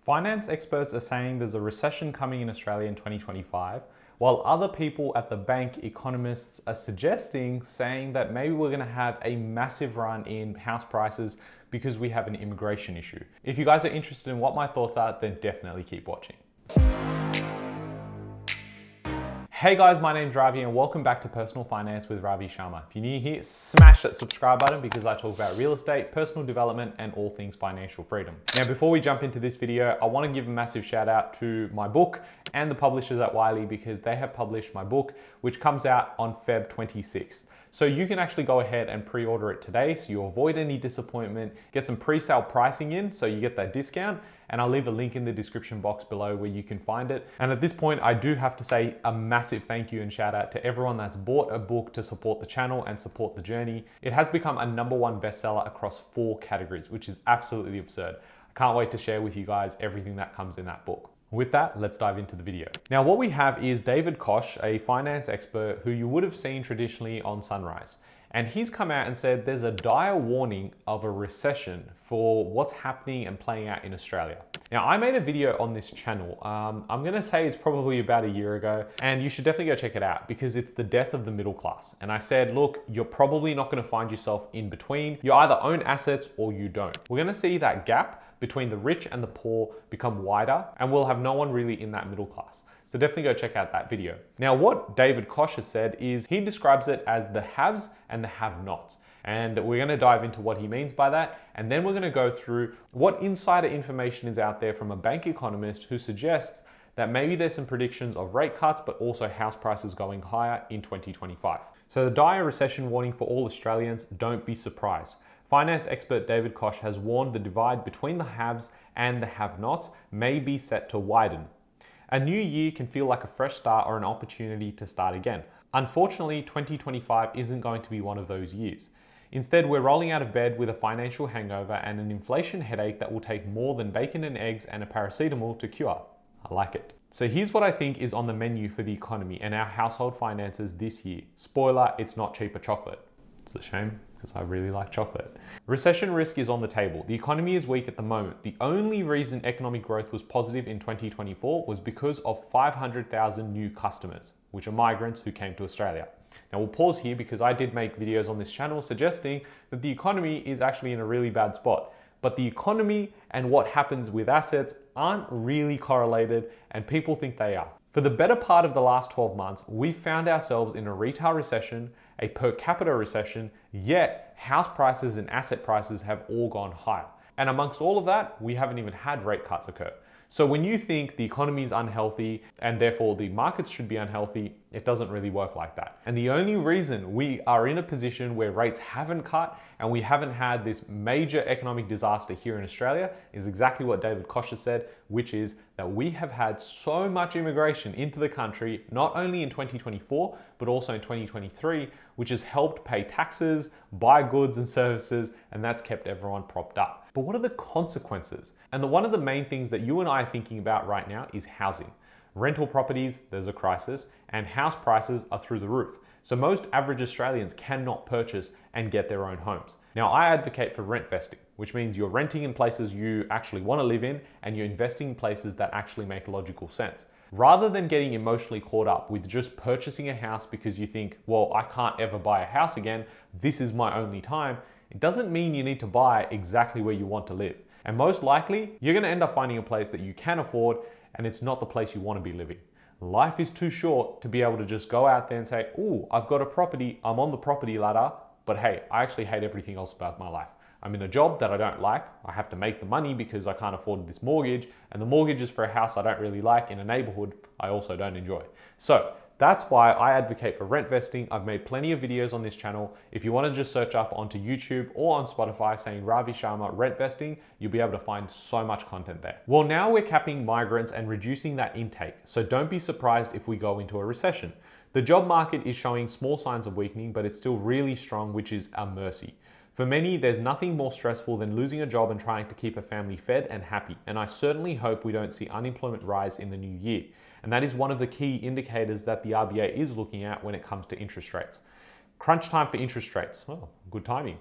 Finance experts are saying there's a recession coming in Australia in 2025, while other people at the bank, economists, are saying that maybe we're going to have a massive run in house prices because we have an immigration issue. If you guys are interested in what my thoughts are, then definitely keep watching. Hey guys, my name's Ravi and welcome back to Personal Finance with Ravi Sharma. If you're new here, smash that subscribe button because I talk about real estate, personal development, and all things financial freedom. Now, before we jump into this video, I want to give a massive shout out to my book and the publishers at Wiley because they have published my book, which comes out on Feb 26th. So you can actually go ahead and pre-order it today so you avoid any disappointment, get some pre-sale pricing in so you get that discount, and I'll leave a link in the description box below where you can find it. And at this point, I do have to say a massive thank you and shout out to everyone that's bought a book to support the channel and support the journey. It has become a #1 bestseller across 4 categories, which is absolutely absurd. I can't wait to share with you guys everything that comes in that book. With that, let's dive into the video. Now, what we have is David Kochie, a finance expert who you would have seen traditionally on Sunrise. And he's come out and said there's a dire warning of a recession for what's happening and playing out in Australia. Now, I made a video on this channel. I'm gonna say it's probably about a year ago, and you should definitely go check it out because it's the death of the middle class. And I said, look, you're probably not gonna find yourself in between. You either own assets or you don't. We're gonna see that gap between the rich and the poor become wider, and we'll have no one really in that middle class. So definitely go check out that video. Now, what David Kochie has said is he describes it as the haves and the have-nots. And we're gonna dive into what he means by that. And then we're gonna go through what insider information is out there from a bank economist who suggests that maybe there's some predictions of rate cuts, but also house prices going higher in 2025. So the dire recession warning for all Australians, don't be surprised. Finance expert David Kochie has warned the divide between the haves and the have-nots may be set to widen. A new year can feel like a fresh start or an opportunity to start again. Unfortunately, 2025 isn't going to be one of those years. Instead, we're rolling out of bed with a financial hangover and an inflation headache that will take more than bacon and eggs and a paracetamol to cure. I like it. So here's what I think is on the menu for the economy and our household finances this year. Spoiler, it's not cheaper chocolate. It's a shame because I really like chocolate. Recession risk is on the table. The economy is weak at the moment. The only reason economic growth was positive in 2024 was because of 500,000 new customers, which are migrants who came to Australia. Now we'll pause here because I did make videos on this channel suggesting that the economy is actually in a really bad spot. But the economy and what happens with assets aren't really correlated, and people think they are. For the better part of the last 12 months, we've found ourselves in a retail recession, a per capita recession, yet house prices and asset prices have all gone higher. And amongst all of that, we haven't even had rate cuts occur. So when you think the economy is unhealthy and therefore the markets should be unhealthy, it doesn't really work like that. And the only reason we are in a position where rates haven't cut and we haven't had this major economic disaster here in Australia is exactly what David Kochie said, which is that we have had so much immigration into the country, not only in 2024, but also in 2023, which has helped pay taxes, buy goods and services, and that's kept everyone propped up. But what are the consequences? And one of the main things that you and I are thinking about right now is housing. Rental properties, there's a crisis, and house prices are through the roof. So most average Australians cannot purchase and get their own homes. Now, I advocate for rent vesting, which means you're renting in places you actually want to live in and you're investing in places that actually make logical sense. Rather than getting emotionally caught up with just purchasing a house because you think, well, I can't ever buy a house again, this is my only time, it doesn't mean you need to buy exactly where you want to live. And most likely, you're going to end up finding a place that you can afford and it's not the place you want to be living. Life is too short to be able to just go out there and say, oh, I've got a property, I'm on the property ladder, but hey, I actually hate everything else about my life. I'm in a job that I don't like. I have to make the money because I can't afford this mortgage, and the mortgage is for a house I don't really like in a neighborhood I also don't enjoy. So that's why I advocate for rent vesting. I've made plenty of videos on this channel. If you want to just search up onto YouTube or on Spotify saying Ravi Sharma rent vesting, you'll be able to find so much content there. Well, now we're capping migrants and reducing that intake. So don't be surprised if we go into a recession. The job market is showing small signs of weakening, but it's still really strong, which is a mercy. For many, there's nothing more stressful than losing a job and trying to keep a family fed and happy. And I certainly hope we don't see unemployment rise in the new year. And that is one of the key indicators that the RBA is looking at when it comes to interest rates. Crunch time for interest rates. Well, good timing.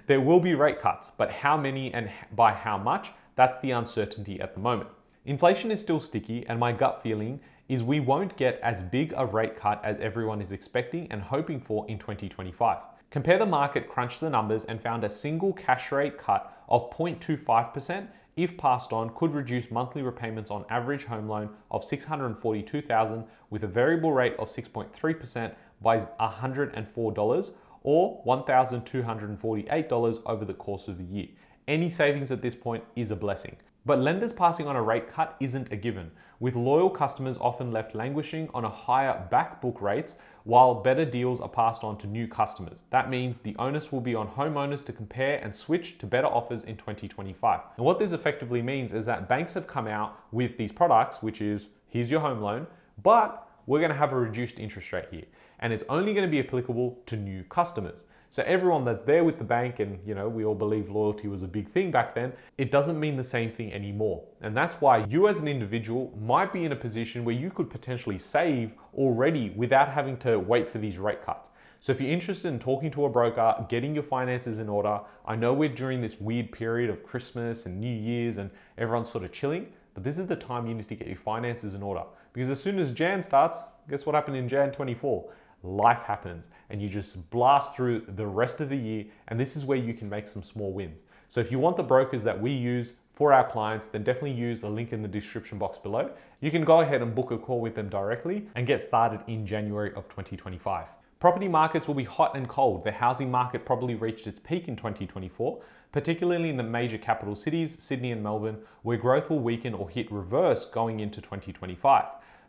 There will be rate cuts, but how many and by how much? That's the uncertainty at the moment. Inflation is still sticky, and my gut feeling is we won't get as big a rate cut as everyone is expecting and hoping for in 2025. Compare the market crunched the numbers and found a single cash rate cut of 0.25%, if passed on, could reduce monthly repayments on average home loan of $642,000 with a variable rate of 6.3% by $104 or $1,248 over the course of the year. Any savings at this point is a blessing. But lenders passing on a rate cut isn't a given, with loyal customers often left languishing on a higher back book rates while better deals are passed on to new customers. That means the onus will be on homeowners to compare and switch to better offers in 2025. And what this effectively means is that banks have come out with these products, which is, here's your home loan, but we're going to have a reduced interest rate here. And it's only going to be applicable to new customers. So everyone that's there with the bank, and we all believe loyalty was a big thing back then, it doesn't mean the same thing anymore. And that's why you as an individual might be in a position where you could potentially save already without having to wait for these rate cuts. So if you're interested in talking to a broker, getting your finances in order, I know we're during this weird period of Christmas and New Year's and everyone's sort of chilling, but this is the time you need to get your finances in order. Because as soon as Jan starts, guess what happened in Jan 24? Life happens and you just blast through the rest of the year, and this is where you can make some small wins. So if you want the brokers that we use for our clients, then definitely use the link in the description box below. You can go ahead and book a call with them directly and get started in January of 2025. Property markets will be hot and cold. The housing market probably reached its peak in 2024, particularly in the major capital cities, Sydney and Melbourne, where growth will weaken or hit reverse going into 2025.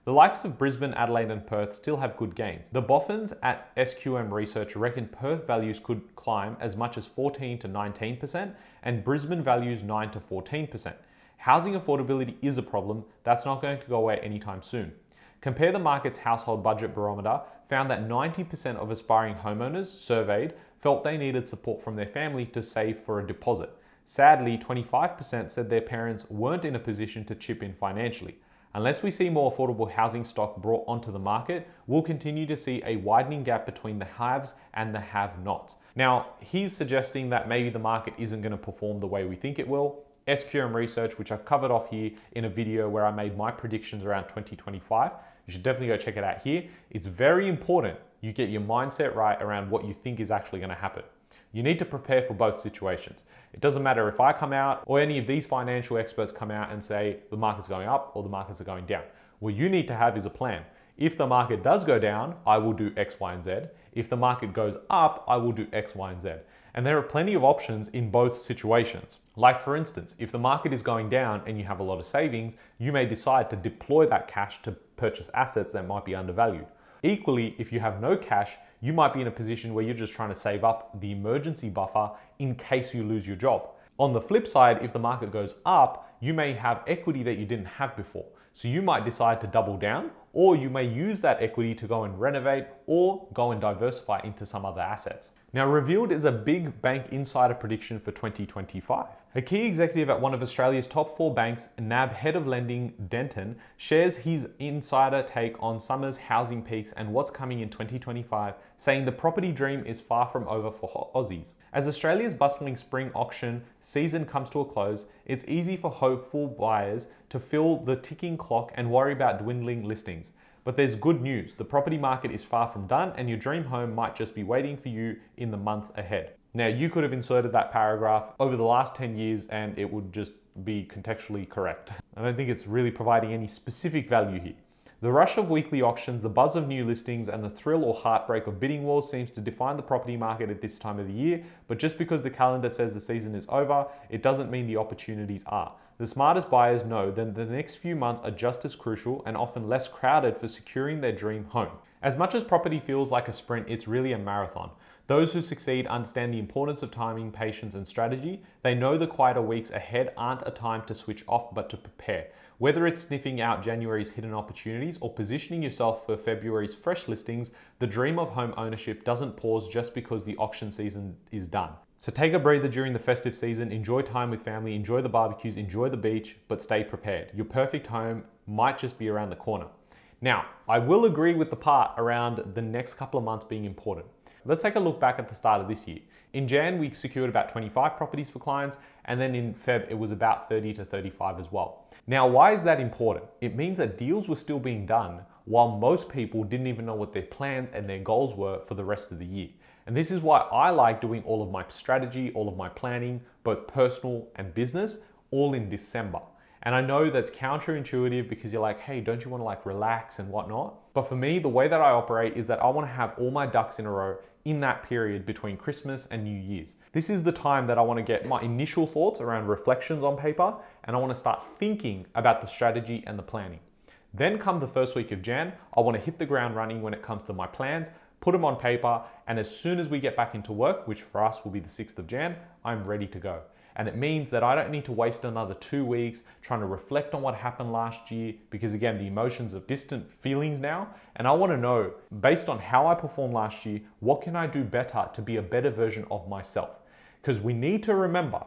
The likes of Brisbane, Adelaide and Perth still have good gains. The boffins at SQM Research reckon Perth values could climb as much as 14 to 19% and Brisbane values 9 to 14%. Housing affordability is a problem that's not going to go away anytime soon. Compare the market's household budget barometer found that 90% of aspiring homeowners surveyed felt they needed support from their family to save for a deposit. Sadly, 25% said their parents weren't in a position to chip in financially. Unless we see more affordable housing stock brought onto the market, we'll continue to see a widening gap between the haves and the have-nots. Now, he's suggesting that maybe the market isn't going to perform the way we think it will. SQM Research, which I've covered off here in a video where I made my predictions around 2025, you should definitely go check it out here. It's very important you get your mindset right around what you think is actually going to happen. You need to prepare for both situations. It doesn't matter if I come out or any of these financial experts come out and say the market's going up or the markets are going down. What you need to have is a plan. If the market does go down, I will do X, Y, and Z. If the market goes up, I will do X, Y, and Z. And there are plenty of options in both situations. Like for instance, if the market is going down and you have a lot of savings, you may decide to deploy that cash to purchase assets that might be undervalued. Equally, if you have no cash, you might be in a position where you're just trying to save up the emergency buffer in case you lose your job. On the flip side, if the market goes up, you may have equity that you didn't have before. So you might decide to double down, or you may use that equity to go and renovate or go and diversify into some other assets. Now, revealed is a big bank insider prediction for 2025. A key executive at one of Australia's top 4 banks, NAB head of lending Denton, shares his insider take on summer's housing peaks and what's coming in 2025, saying the property dream is far from over for Aussies. As Australia's bustling spring auction season comes to a close, it's easy for hopeful buyers to feel the ticking clock and worry about dwindling listings. But there's good news. The property market is far from done and your dream home might just be waiting for you in the months ahead. Now, you could have inserted that paragraph over the last 10 years and it would just be contextually correct. I don't think it's really providing any specific value here. The rush of weekly auctions, the buzz of new listings, and the thrill or heartbreak of bidding wars seems to define the property market at this time of the year, but just because the calendar says the season is over, it doesn't mean the opportunities are. The smartest buyers know that the next few months are just as crucial and often less crowded for securing their dream home. As much as property feels like a sprint, it's really a marathon. Those who succeed understand the importance of timing, patience, and strategy. They know the quieter weeks ahead aren't a time to switch off, but to prepare. Whether it's sniffing out January's hidden opportunities or positioning yourself for February's fresh listings, the dream of home ownership doesn't pause just because the auction season is done. So take a breather during the festive season, enjoy time with family, enjoy the barbecues, enjoy the beach, but stay prepared. Your perfect home might just be around the corner. Now, I will agree with the part around the next couple of months being important. Let's take a look back at the start of this year. In Jan, we secured about 25 properties for clients, and then in Feb, it was about 30 to 35 as well. Now, why is that important? It means that deals were still being done while most people didn't even know what their plans and their goals were for the rest of the year. And this is why I like doing all of my strategy, all of my planning, both personal and business, all in December. And I know that's counterintuitive because you're like, hey, don't you want to like relax and whatnot? But for me, the way that I operate is that I want to have all my ducks in a row in that period between Christmas and New Year's. This is the time that I want to get my initial thoughts around reflections on paper, and I want to start thinking about the strategy and the planning. Then come the first week of Jan, I want to hit the ground running when it comes to my plans, put them on paper, and as soon as we get back into work, which for us will be the 6th of Jan, I'm ready to go. And it means that I don't need to waste another 2 weeks trying to reflect on what happened last year, because again, the emotions are distant feelings now. And I want to know, based on how I performed last year, what can I do better to be a better version of myself? Because we need to remember,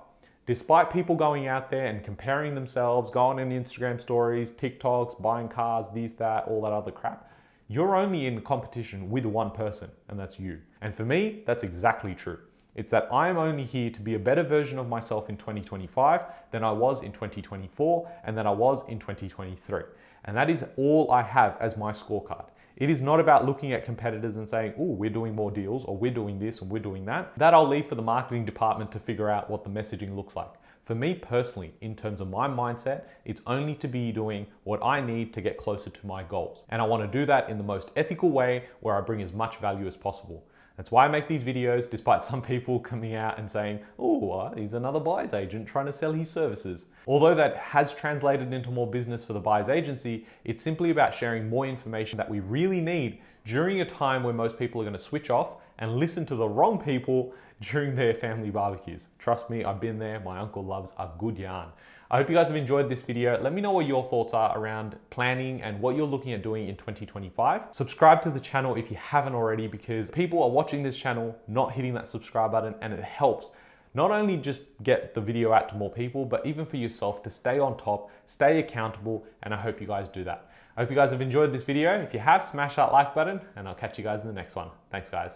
despite people going out there and comparing themselves, going in Instagram stories, TikToks, buying cars, this, that, all that other crap, you're only in competition with one person, and that's you. And for me, that's exactly true. It's that I'm only here to be a better version of myself in 2025 than I was in 2024 and than I was in 2023. And that is all I have as my scorecard. It is not about looking at competitors and saying, oh, we're doing more deals, or we're doing this, and we're doing that. That I'll leave for the marketing department to figure out what the messaging looks like. For me personally, in terms of my mindset, it's only to be doing what I need to get closer to my goals. And I want to do that in the most ethical way where I bring as much value as possible. That's why I make these videos, despite some people coming out and saying, oh, he's another buyer's agent trying to sell his services. Although that has translated into more business for the buyer's agency, it's simply about sharing more information that we really need during a time where most people are going to switch off and listen to the wrong people during their family barbecues. Trust me, I've been there. My uncle loves a good yarn. I hope you guys have enjoyed this video. Let me know what your thoughts are around planning and what you're looking at doing in 2025. Subscribe to the channel if you haven't already, because people are watching this channel not hitting that subscribe button, and it helps not only just get the video out to more people, but even for yourself to stay on top, stay accountable, and I hope you guys do that. I hope you guys have enjoyed this video. If you have, smash that like button, and I'll catch you guys in the next one. Thanks, guys.